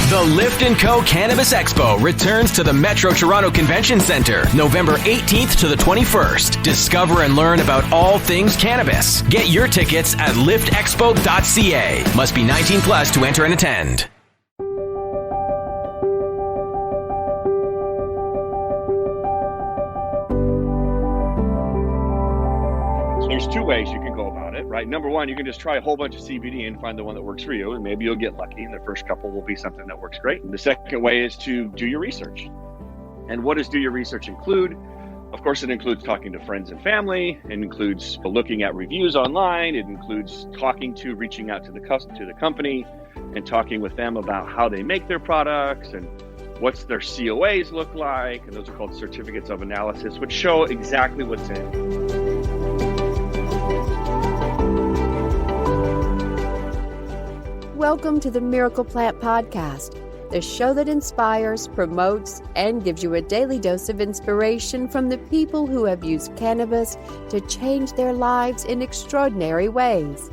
The Lift & Co. Cannabis Expo returns to the Metro Toronto Convention Centre, November 18th to the 21st. Discover and learn about all things cannabis. Get your tickets at liftexpo.ca. Must be 19 plus to enter and attend. There's two ways you can go about it, right? Number one, you can just try a whole bunch of CBD and find the one that works for you, and maybe you'll get lucky, and the first couple will be something that works great. And the second way is to do your research. And what does do your research include? Of course, it includes talking to friends and family. It includes looking at reviews online. It includes reaching out to the company and talking with them about how they make their products and what's their COAs look like. And those are called certificates of analysis, which show exactly what's in. Welcome to the Miracle Plant Podcast, the show that inspires, promotes, and gives you a daily dose of inspiration from the people who have used cannabis to change their lives in extraordinary ways.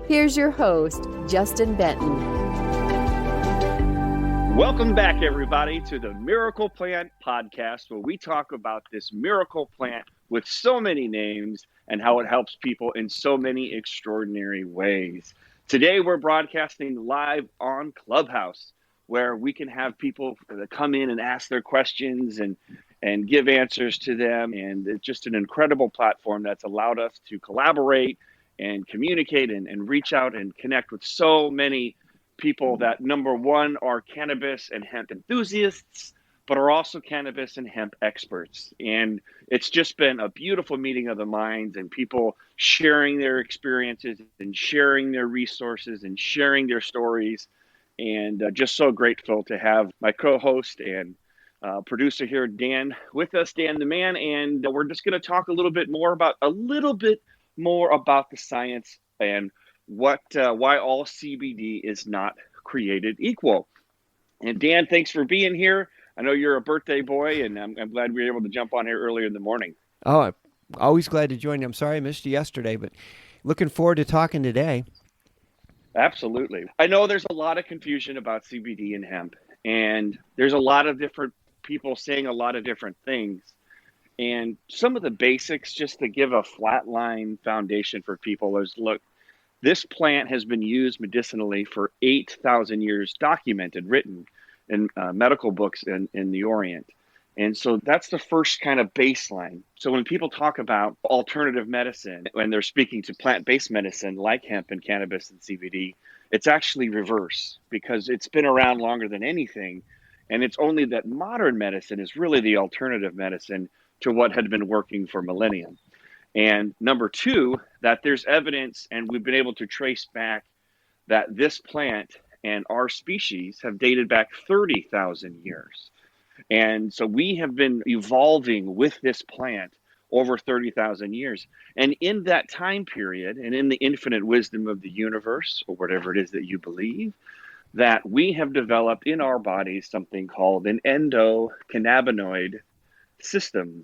Here's your host, Justin Benton. Welcome back, everybody, to the Miracle Plant Podcast, where we talk about this miracle plant with so many names and how it helps people in so many extraordinary ways. Today, we're broadcasting live on Clubhouse, where we can have people that come in and ask their questions and give answers to them. And it's just an incredible platform that's allowed us to collaborate and communicate and reach out and connect with so many people that, number one, are cannabis and hemp enthusiasts, but are also cannabis and hemp experts. And it's just been a beautiful meeting of the minds and people sharing their experiences and sharing their resources and sharing their stories. And just so grateful to have my co-host and producer here, Dan, with us, Dan the man. And we're just going to talk a little bit more about the science and why all CBD is not created equal. And Dan, thanks for being here. I know you're a birthday boy, and I'm glad we were able to jump on here earlier in the morning. Oh, I'm always glad to join you. I'm sorry I missed you yesterday, but looking forward to talking today. Absolutely. I know there's a lot of confusion about CBD and hemp, and there's a lot of different people saying a lot of different things. And some of the basics, just to give a flatline foundation for people, is look, this plant has been used medicinally for 8,000 years, documented, written in medical books in the Orient. And so that's the first kind of baseline. So when people talk about alternative medicine, when they're speaking to plant-based medicine like hemp and cannabis and CBD, it's actually reverse because it's been around longer than anything. And it's only that modern medicine is really the alternative medicine to what had been working for millennia. And number two, that there's evidence, and we've been able to trace back that this plant and our species have dated back 30,000 years. And so we have been evolving with this plant over 30,000 years. And in that time period, and in the infinite wisdom of the universe, or whatever it is that you believe, that we have developed in our bodies something called an endocannabinoid system.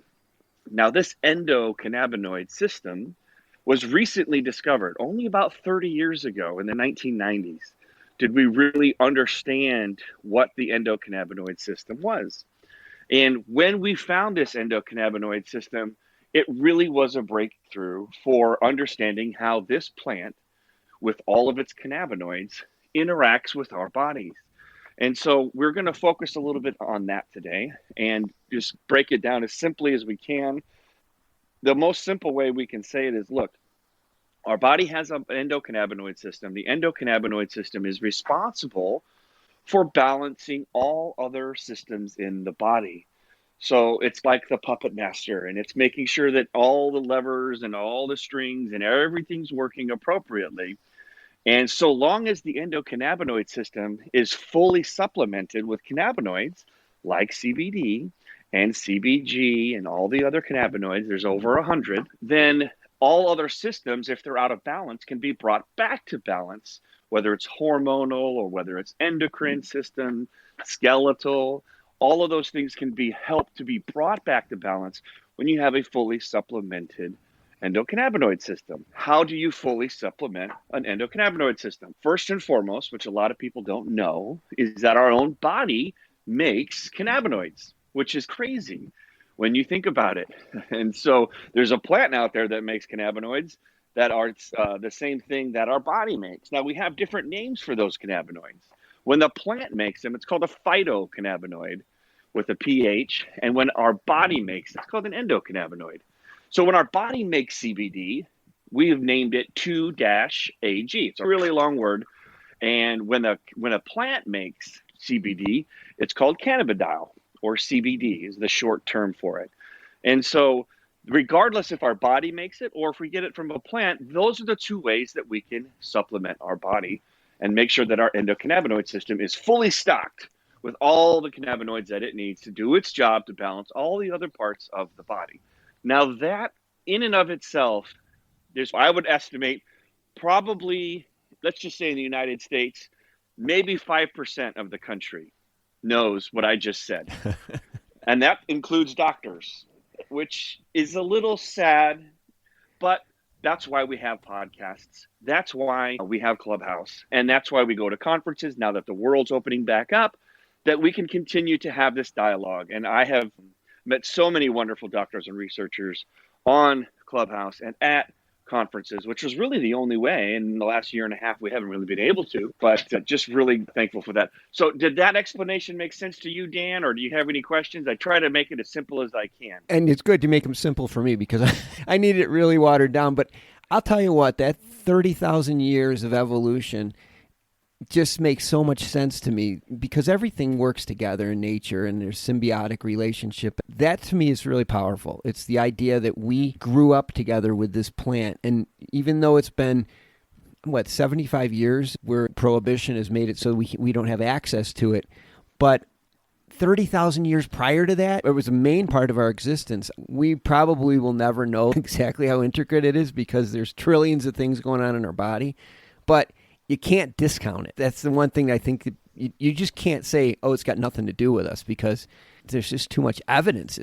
Now, this endocannabinoid system was recently discovered only about 30 years ago in the 1990s. Did we really understand what the endocannabinoid system was? And when we found this endocannabinoid system, it really was a breakthrough for understanding how this plant, with all of its cannabinoids, interacts with our bodies. And so we're going to focus a little bit on that today and just break it down as simply as we can. The most simple way we can say it is, look, our body has an endocannabinoid system. The endocannabinoid system is responsible for balancing all other systems in the body. So it's like the puppet master, and it's making sure that all the levers and all the strings and everything's working appropriately. And so long as the endocannabinoid system is fully supplemented with cannabinoids like CBD and CBG and all the other cannabinoids, there's over 100, then all other systems, if they're out of balance, can be brought back to balance, whether it's hormonal or whether it's endocrine system, skeletal. All of those things can be helped to be brought back to balance when you have a fully supplemented endocannabinoid system. How do you fully supplement an endocannabinoid system? First and foremost, which a lot of people don't know, is that our own body makes cannabinoids, which is crazy when you think about it. And so there's a plant out there that makes cannabinoids that are the same thing that our body makes. Now, we have different names for those cannabinoids. When the plant makes them, it's called a phytocannabinoid with a PH. And when our body makes it, it's called an endocannabinoid. So when our body makes CBD, we have named it 2-AG. It's a really long word. And when a plant makes CBD, it's called cannabidiol, or CBD is the short term for it. And so regardless if our body makes it or if we get it from a plant, those are the two ways that we can supplement our body and make sure that our endocannabinoid system is fully stocked with all the cannabinoids that it needs to do its job to balance all the other parts of the body. Now that in and of itself, I would estimate probably, let's just say in the United States, maybe 5% of the country knows what I just said. And that includes doctors, which is a little sad, but that's why we have podcasts. That's why we have Clubhouse. And that's why we go to conferences now that the world's opening back up, that we can continue to have this dialogue. And I have met so many wonderful doctors and researchers on Clubhouse and at conferences, which was really the only way. In the last year and a half, we haven't really been able to, but just really thankful for that. So did that explanation make sense to you, Dan, or do you have any questions? I try to make it as simple as I can. And it's good to make them simple for me because I need it really watered down. But I'll tell you what, that 30,000 years of evolution just makes so much sense to me because everything works together in nature and there's symbiotic relationship. That to me is really powerful. It's the idea that we grew up together with this plant. And even though it's been, 75 years where prohibition has made it so we don't have access to it, but 30,000 years prior to that, it was a main part of our existence. We probably will never know exactly how intricate it is because there's trillions of things going on in our body, but you can't discount it. That's the one thing I think that you just can't say, oh, it's got nothing to do with us because there's just too much evidence.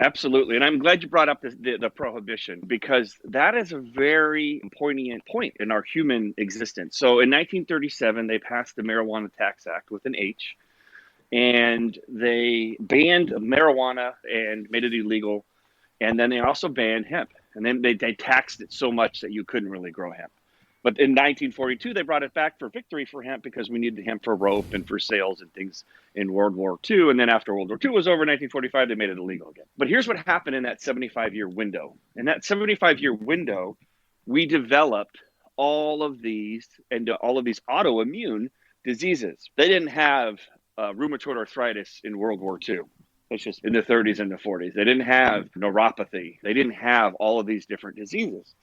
Absolutely. And I'm glad you brought up the prohibition because that is a very poignant point in our human existence. So in 1937, they passed the Marijuana Tax Act with an H, and they banned marijuana and made it illegal. And then they also banned hemp. And then they taxed it so much that you couldn't really grow hemp. But in 1942, they brought it back for victory for hemp because we needed hemp for rope and for sales and things in World War II. And then after World War II was over in 1945, they made it illegal again. But here's what happened in that 75-year window. In that 75-year window, we developed all of these autoimmune diseases. They didn't have rheumatoid arthritis in World War II. It's just in the 30s and the 40s. They didn't have neuropathy. They didn't have all of these different diseases.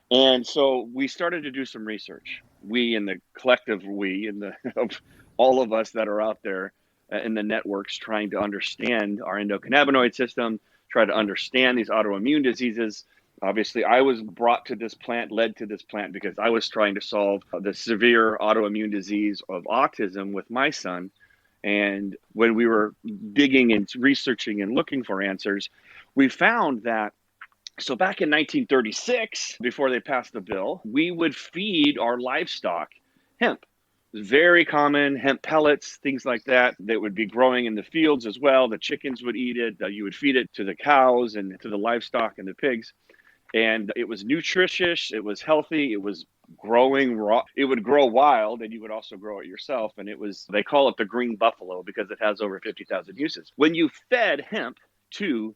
And so we started to do some research. We in the collective, of all of us that are out there in the networks trying to understand our endocannabinoid system, try to understand these autoimmune diseases. Obviously, I was led to this plant because I was trying to solve the severe autoimmune disease of autism with my son. And when we were digging and researching and looking for answers, we found that so back in 1936, before they passed the bill, we would feed our livestock hemp. It was very common, hemp pellets, things like that would be growing in the fields as well. The chickens would eat it. You would feed it to the cows and to the livestock and the pigs. And it was nutritious. It was healthy. It was growing raw. It would grow wild, and you would also grow it yourself. And they call it the green buffalo because it has over 50,000 uses. When you fed hemp to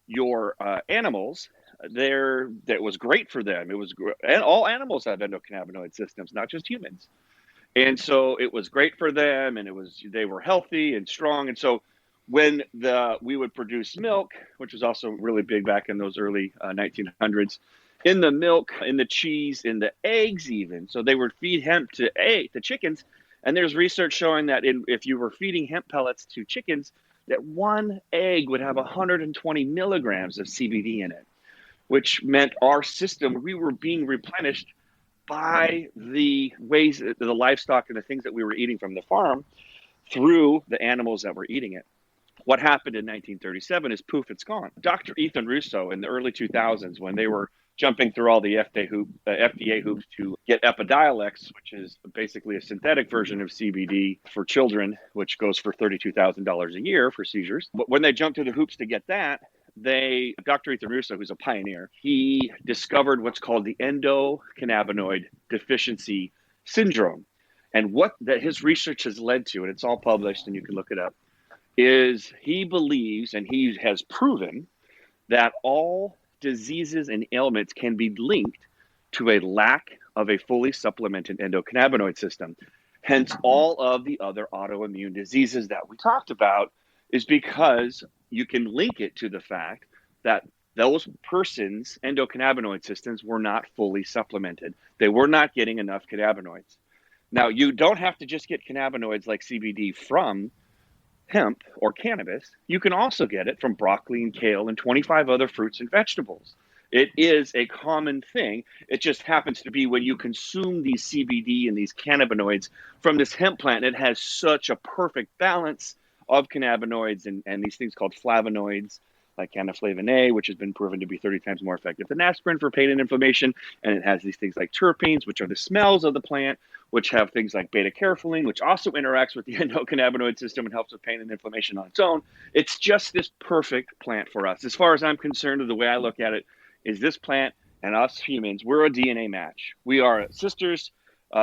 your animals, that was great for them. And all animals have endocannabinoid systems, not just humans. And so it was great for them, and they were healthy and strong. And so when we would produce milk, which was also really big back in those early 1900s, in the milk, in the cheese, in the eggs even. So they would feed hemp to chickens. And there's research showing that if you were feeding hemp pellets to chickens, that one egg would have 120 milligrams of CBD in it, which meant our system, we were being replenished by the ways that the livestock and the things that we were eating from the farm through the animals that were eating it. What happened in 1937 is poof, it's gone. Dr. Ethan Russo in the early 2000s, when they were jumping through all the FDA hoops to get Epidiolex, which is basically a synthetic version of CBD for children, which goes for $32,000 a year for seizures. But when they jumped through the hoops to get that, Dr. Ethan Russo, who's a pioneer, he discovered what's called the Endocannabinoid Deficiency syndrome. And what that his research has led to, and it's all published and you can look it up, is he believes and he has proven that all diseases and ailments can be linked to a lack of a fully supplemented endocannabinoid system. Hence, all of the other autoimmune diseases that we talked about is because you can link it to the fact that those persons' endocannabinoid systems were not fully supplemented. They were not getting enough cannabinoids. Now, you don't have to just get cannabinoids like CBD from hemp or cannabis. You can also get it from broccoli and kale and 25 other fruits and vegetables. It is a common thing. It just happens to be when you consume these CBD and these cannabinoids from this hemp plant, it has such a perfect balance of cannabinoids and these things called flavonoids, like canaflavin A, which has been proven to be 30 times more effective than aspirin for pain and inflammation. And it has these things like terpenes, which are the smells of the plant, which have things like beta-carotene, which also interacts with the endocannabinoid system and helps with pain and inflammation on its own. It's just this perfect plant for us. As far as I'm concerned, the way I look at it is this plant and us humans, we're a DNA match. We are sisters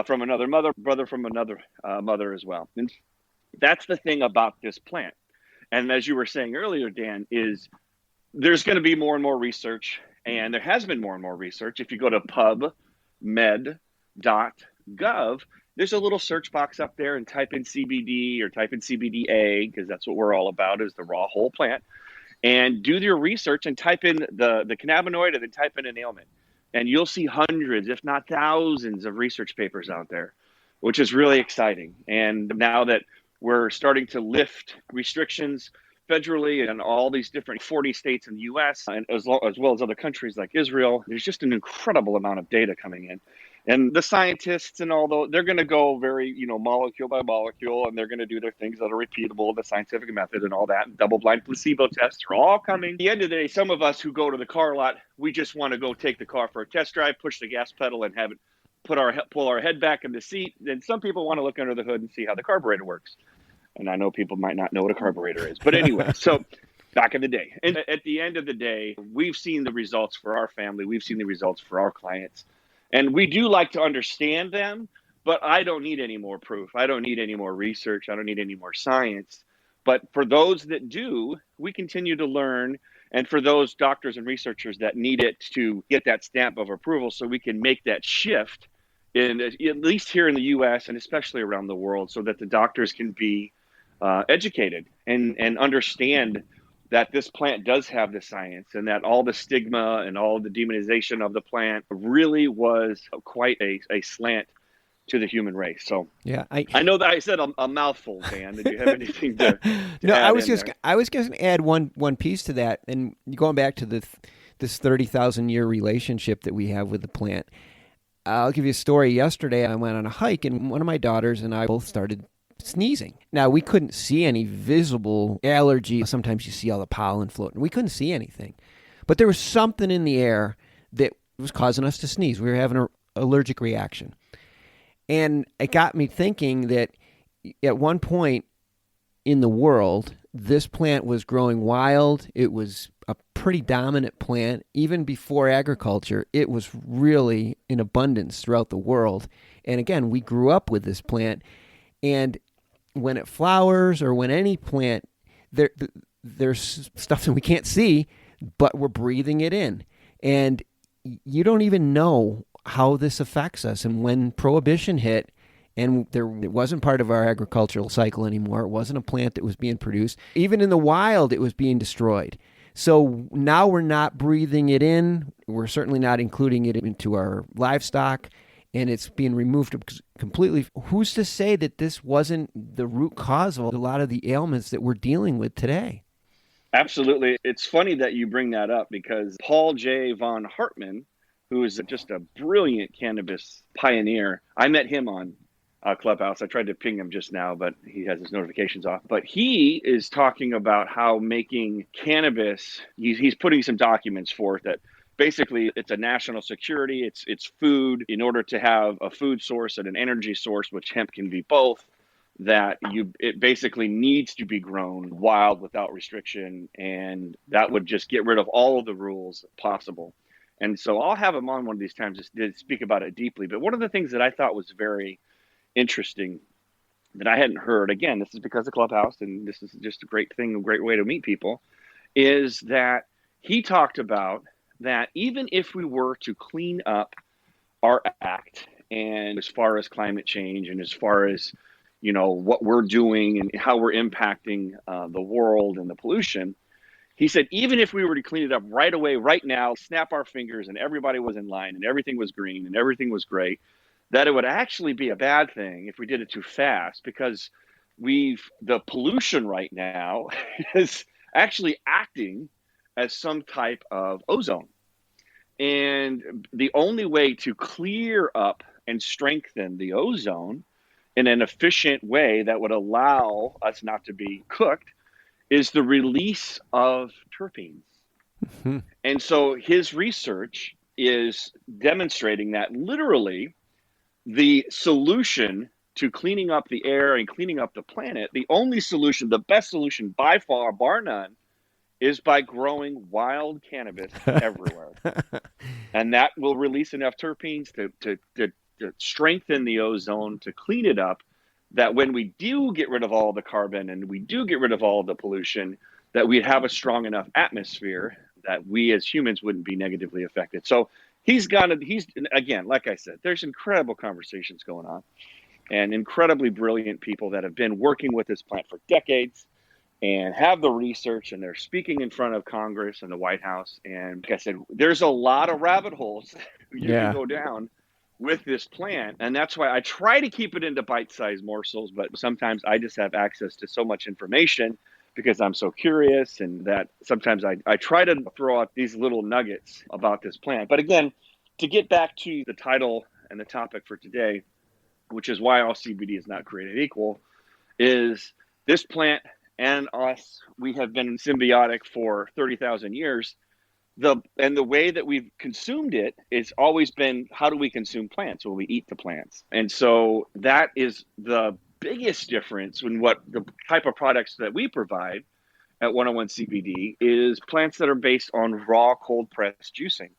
from another mother, brother from another mother as well. And that's the thing about this plant. And as you were saying earlier, Dan, is there's going to be more and more research, and there has been more and more research. If you go to pubmed.gov, there's a little search box up there and type in CBD or type in CBD-A, because that's what we're all about, is the raw whole plant, and do your research and type in the cannabinoid and then type in an ailment. And you'll see hundreds, if not thousands, of research papers out there, which is really exciting. And now that we're starting to lift restrictions federally in all these different 40 states in the U.S. and as well as other countries like Israel, there's just an incredible amount of data coming in. And the scientists and all they're going to go very, molecule by molecule, and they're going to do their things that are repeatable, the scientific method and all that. And double-blind placebo tests are all coming. At the end of the day, some of us who go to the car lot, we just want to go take the car for a test drive, push the gas pedal, and have it pull our head back in the seat. And some people want to look under the hood and see how the carburetor works. And I know people might not know what a carburetor is. But anyway, so back in the day. And at the end of the day, we've seen the results for our family. We've seen the results for our clients. And we do like to understand them, but I don't need any more proof. I don't need any more research. I don't need any more science. But for those that do, we continue to learn. And for those doctors and researchers that need it to get that stamp of approval so we can make that shift, at least here in the U.S. and especially around the world, so that the doctors can be educated and understand that this plant does have the science, and that all the stigma and all the demonization of the plant really was quite a slant to the human race. So yeah, I know that I said a mouthful, Dan. Did you have anything to No, add I was going to add one piece to that, and going back to this 30,000-year relationship that we have with the plant. I'll give you a story. Yesterday, I went on a hike, and one of my daughters and I both started sneezing. Now, we couldn't see any visible allergy. Sometimes you see all the pollen floating. We couldn't see anything. But there was something in the air that was causing us to sneeze. We were having an allergic reaction. And it got me thinking that at one point in the world, this plant was growing wild. It was a pretty dominant plant. Even before agriculture, it was really in abundance throughout the world. And again, we grew up with this plant. And when it flowers, or when any plant, there's stuff that we can't see, but we're breathing it in. And you don't even know how this affects us. And when Prohibition hit, and it wasn't part of our agricultural cycle anymore, it wasn't a plant that was being produced. Even in the wild, it was being destroyed. So now we're not breathing it in. We're certainly not including it into our livestock. And it's being removed completely. Who's to say that this wasn't the root cause of a lot of the ailments that we're dealing with today? Absolutely. It's funny that you bring that up, because Paul J. von Hartmann, who is just a brilliant cannabis pioneer, I met him on Clubhouse. I tried to ping him just now, but he has his notifications off. But he is talking about how making cannabis, he's putting some documents forth that basically it's a national security. It's food. In order to have a food source and an energy source, which hemp can be both, it basically needs to be grown wild without restriction, and that would just get rid of all of the rules possible. And so I'll have him on one of these times to speak about it deeply. But one of the things that I thought was very interesting that I hadn't heard, again, this is because of Clubhouse, and this is just a great thing, a great way to meet people, is that he talked about that even if we were to clean up our act, and as far as climate change and as far as what we're doing and how we're impacting the world and the pollution, he said, even if we were to clean it up right away, right now, snap our fingers and everybody was in line and everything was green and everything was great, that it would actually be a bad thing if we did it too fast, because the pollution right now is actually acting as some type of ozone. And the only way to clear up and strengthen the ozone in an efficient way that would allow us not to be cooked is the release of terpenes. Mm-hmm. And so his research is demonstrating that literally the solution to cleaning up the air and cleaning up the planet, the only solution, the best solution by far, bar none, is by growing wild cannabis everywhere. And that will release enough terpenes to strengthen the ozone, to clean it up, that when we do get rid of all the carbon and we do get rid of all the pollution, that we'd have a strong enough atmosphere that we as humans wouldn't be negatively affected. So he's again, like I said, there's incredible conversations going on and incredibly brilliant people that have been working with this plant for decades and have the research, and they're speaking in front of Congress and the White House. And like I said, there's a lot of rabbit holes you can go down with this plant. And that's why I try to keep it into bite-sized morsels, but sometimes I just have access to so much information because I'm so curious, and that sometimes I try to throw out these little nuggets about this plant. But again, to get back to the title and the topic for today, which is why all CBD is not created equal, is this plant and us, we have been symbiotic for 30,000 years. The way that we've consumed it has always been, how do we consume plants? Well, we eat the plants. And so that is the biggest difference in what the type of products that we provide at 101 CBD is plants that are based on raw cold pressed juicing.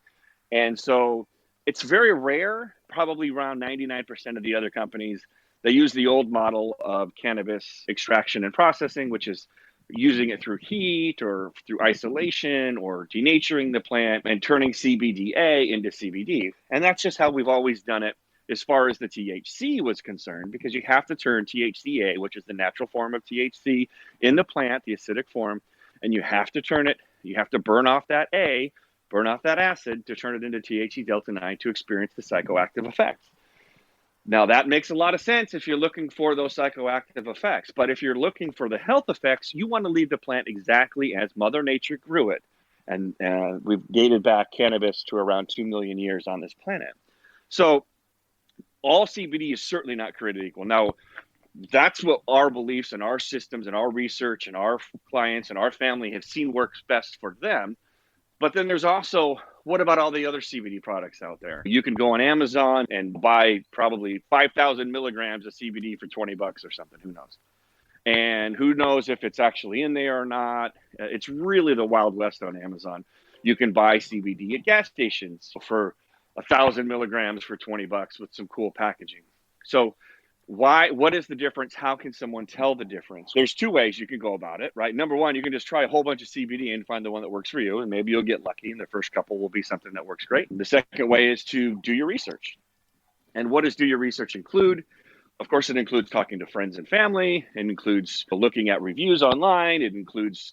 And so it's very rare, probably around 99% of the other companies, they use the old model of cannabis extraction and processing, which is using it through heat or through isolation or denaturing the plant and turning CBDA into CBD. And that's just how we've always done it as far as the THC was concerned, because you have to turn THCA, which is the natural form of THC in the plant, the acidic form, and you have to turn it, you have to burn off that acid to turn it into THC delta 9 to experience the psychoactive effects. Now, that makes a lot of sense if you're looking for those psychoactive effects. But if you're looking for the health effects, you want to leave the plant exactly as Mother Nature grew it. And we've dated back cannabis to around 2 million years on this planet. So all CBD is certainly not created equal. Now, that's what our beliefs and our systems and our research and our clients and our family have seen works best for them. But then there's also, what about all the other CBD products out there? You can go on Amazon and buy probably 5,000 milligrams of CBD for $20 or something. Who knows? And who knows if it's actually in there or not? It's really the Wild West on Amazon. You can buy CBD at gas stations for 1,000 milligrams for $20 with some cool packaging. So what is the difference? How can someone tell the difference? There's two ways you can go about it, right? Number one, you can just try a whole bunch of CBD and find the one that works for you, and maybe you'll get lucky, and the first couple will be something that works great. And the second way is to do your research. And what does do your research include? Of course, it includes talking to friends and family. It includes looking at reviews online. It includes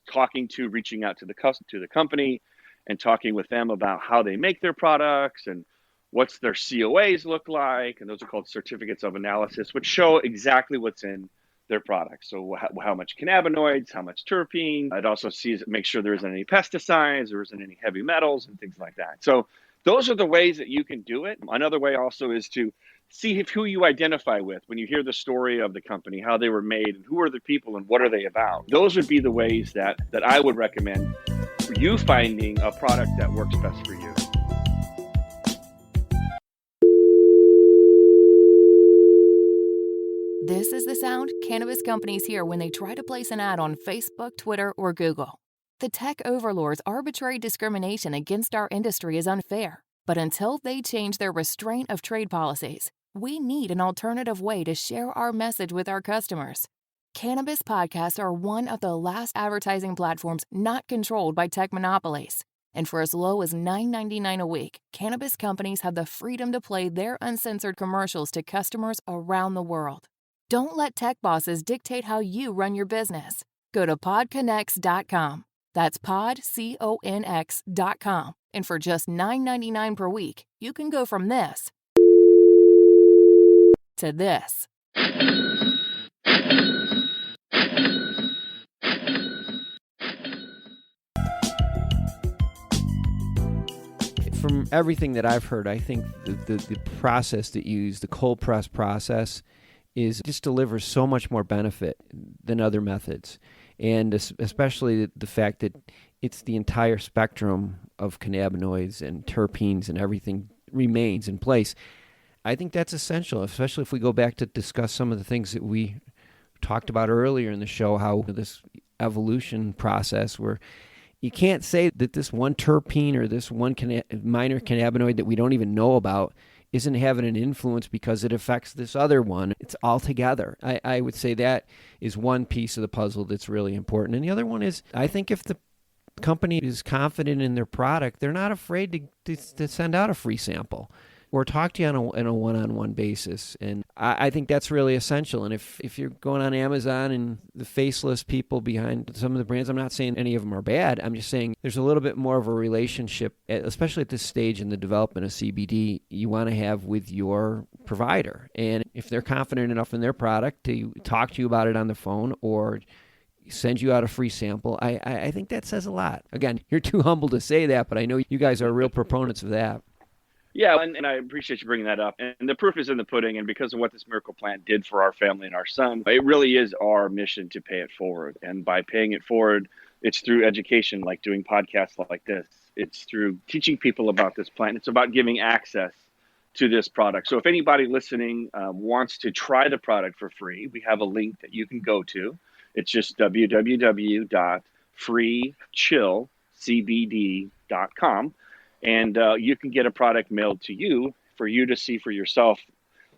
reaching out to the company and talking with them about how they make their products and what's their COAs look like, and those are called certificates of analysis, which show exactly what's in their products. So how much cannabinoids, how much terpene. It also makes sure there isn't any pesticides, there isn't any heavy metals and things like that. So those are the ways that you can do it. Another way also is to see who you identify with when you hear the story of the company, how they were made, and who are the people and what are they about. Those would be the ways that I would recommend for you finding a product that works best for you. This is the sound cannabis companies hear when they try to place an ad on Facebook, Twitter, or Google. The tech overlords' arbitrary discrimination against our industry is unfair, but until they change their restraint of trade policies, we need an alternative way to share our message with our customers. Cannabis podcasts are one of the last advertising platforms not controlled by tech monopolies. And for as low as $9.99 a week, cannabis companies have the freedom to play their uncensored commercials to customers around the world. Don't let tech bosses dictate how you run your business. Go to PodCONX.com. That's PodCONX.com. And for just $9.99 per week, you can go from this to this. From everything that I've heard, I think the process that you use, the cold press process, just delivers so much more benefit than other methods. And especially the fact that it's the entire spectrum of cannabinoids and terpenes and everything remains in place. I think that's essential, especially if we go back to discuss some of the things that we talked about earlier in the show, how this evolution process where you can't say that this one terpene or this one minor cannabinoid that we don't even know about isn't having an influence because it affects this other one. It's all together. I would say that is one piece of the puzzle that's really important. And the other one is, I think if the company is confident in their product, they're not afraid to send out a free sample or talk to you on a one-on-one basis. And I think that's really essential. And if you're going on Amazon and the faceless people behind some of the brands, I'm not saying any of them are bad. I'm just saying there's a little bit more of a relationship, especially at this stage in the development of CBD, you want to have with your provider. And if they're confident enough in their product to talk to you about it on the phone or send you out a free sample, I think that says a lot. Again, you're too humble to say that, but I know you guys are real proponents of that. Yeah, and I appreciate you bringing that up. And the proof is in the pudding. And because of what this miracle plant did for our family and our son, it really is our mission to pay it forward. And by paying it forward, it's through education, like doing podcasts like this. It's through teaching people about this plant. It's about giving access to this product. So if anybody listening wants to try the product for free, we have a link that you can go to. It's just www.freechillcbd.com. And you can get a product mailed to you for you to see for yourself.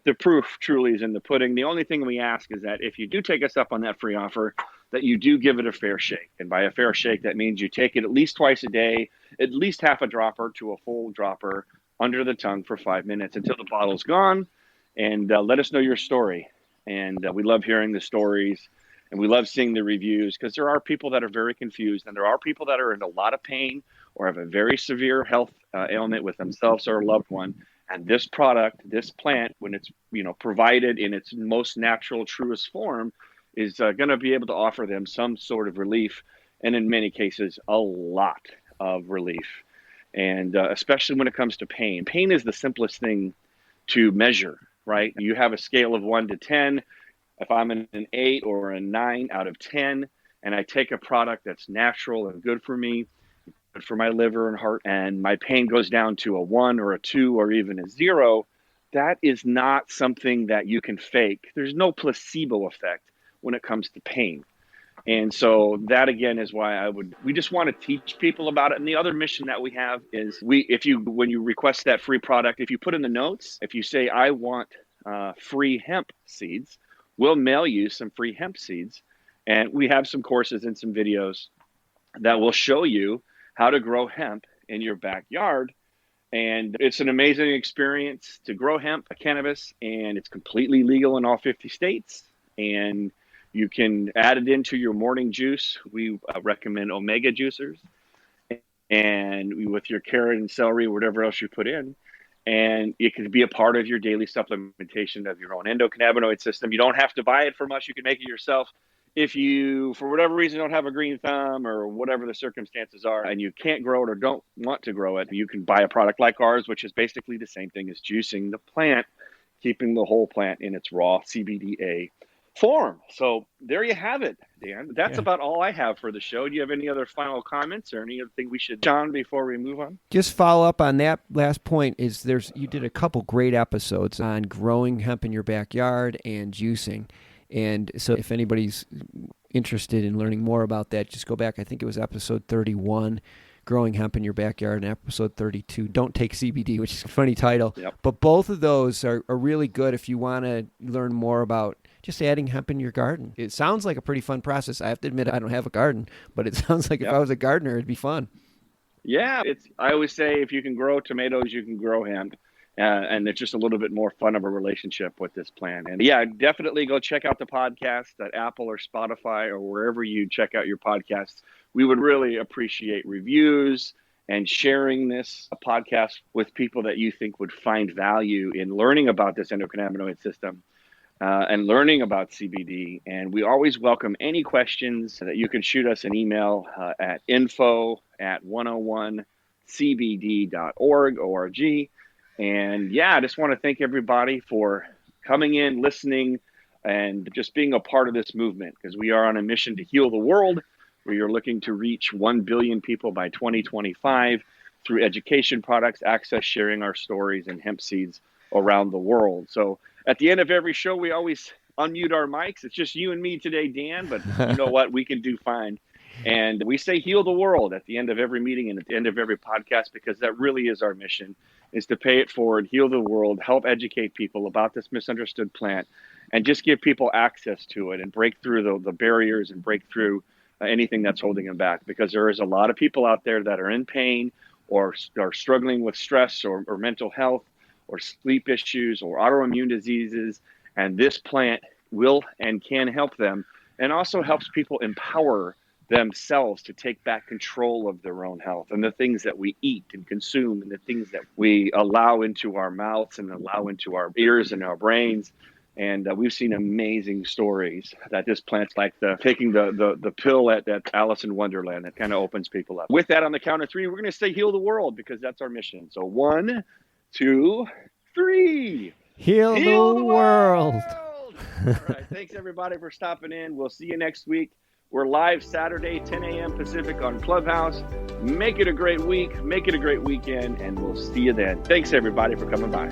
The proof truly is in the pudding. The only thing we ask is that if you do take us up on that free offer, that you do give it a fair shake. And by a fair shake, that means you take it at least twice a day, at least half a dropper to a full dropper under the tongue for 5 minutes until the bottle's gone. And let us know your story. And we love hearing the stories. And we love seeing the reviews because there are people that are very confused. And there are people that are in a lot of pain or have a very severe health ailment with themselves or a loved one. And this product, this plant, when it's provided in its most natural, truest form, is going to be able to offer them some sort of relief, and in many cases, a lot of relief. And especially when it comes to pain. Pain is the simplest thing to measure, right? You have a scale of 1 to 10. If I'm an 8 or a 9 out of 10, and I take a product that's natural and good for me, good for my liver and heart, and my pain goes down to a 1 or a 2 or even a 0, that is not something that you can fake. There's no placebo effect when it comes to pain. And so that, again, is why we just want to teach people about it. And the other mission that we have is when you request that free product, if you put in the notes, if you say, I want free hemp seeds, we'll mail you some free hemp seeds. And we have some courses and some videos that will show you how to grow hemp in your backyard. And it's an amazing experience to grow hemp cannabis, and it's completely legal in all 50 states. And you can add it into your morning juice. We recommend omega juicers, and with your carrot and celery, whatever else you put in. And it could be a part of your daily supplementation of your own endocannabinoid system. You don't have to buy it from us. You can make it yourself. If you, for whatever reason, don't have a green thumb or whatever the circumstances are, and you can't grow it or don't want to grow it, you can buy a product like ours, which is basically the same thing as juicing the plant, keeping the whole plant in its raw CBDA form. So there you have it, Dan. That's Yeah. about all I have for the show. Do you have any other final comments or any other thing we should, John, before we move on? Just follow up on that last point. You did a couple great episodes on growing hemp in your backyard and juicing. And so if anybody's interested in learning more about that, just go back. I think it was episode 31, Growing Hemp in Your Backyard, and episode 32, Don't Take CBD, which is a funny title. Yep. But both of those are really good if you want to learn more about just adding hemp in your garden. It sounds like a pretty fun process. I have to admit, I don't have a garden, but it sounds like if I was a gardener, it'd be fun. Yeah, I always say if you can grow tomatoes, you can grow hemp. And it's just a little bit more fun of a relationship with this plant. And yeah, definitely go check out the podcast at Apple or Spotify or wherever you check out your podcasts. We would really appreciate reviews and sharing this podcast with people that you think would find value in learning about this endocannabinoid system and learning about CBD. And we always welcome any questions that you can shoot us an email at info@101cbd.org. And yeah, I just want to thank everybody for coming in, listening, and just being a part of this movement, because we are on a mission to heal the world. We are looking to reach 1 billion people by 2025 through education, products, access, sharing our stories, and hemp seeds around the world. So at the end of every show, we always unmute our mics. It's just you and me today, Dan, but you know what? We can do fine. And we say heal the world at the end of every meeting and at the end of every podcast, because that really is our mission, is to pay it forward, heal the world, help educate people about this misunderstood plant, and just give people access to it and break through the barriers and break through anything that's holding them back. Because there is a lot of people out there that are in pain or are struggling with stress or mental health or sleep issues or autoimmune diseases. And this plant will and can help them, and also helps people empower themselves to take back control of their own health and the things that we eat and consume and the things that we allow into our mouths and allow into our ears and our brains. And we've seen amazing stories that this plant's like taking the pill at Alice in Wonderland. It kind of opens people up. With that, on the count of three, we're going to say heal the world, because that's our mission. So 1, 2, 3. Heal the world. All right. Thanks, everybody, for stopping in. We'll see you next week. We're live Saturday, 10 a.m. Pacific on Clubhouse. Make it a great week. Make it a great weekend, and we'll see you then. Thanks, everybody, for coming by.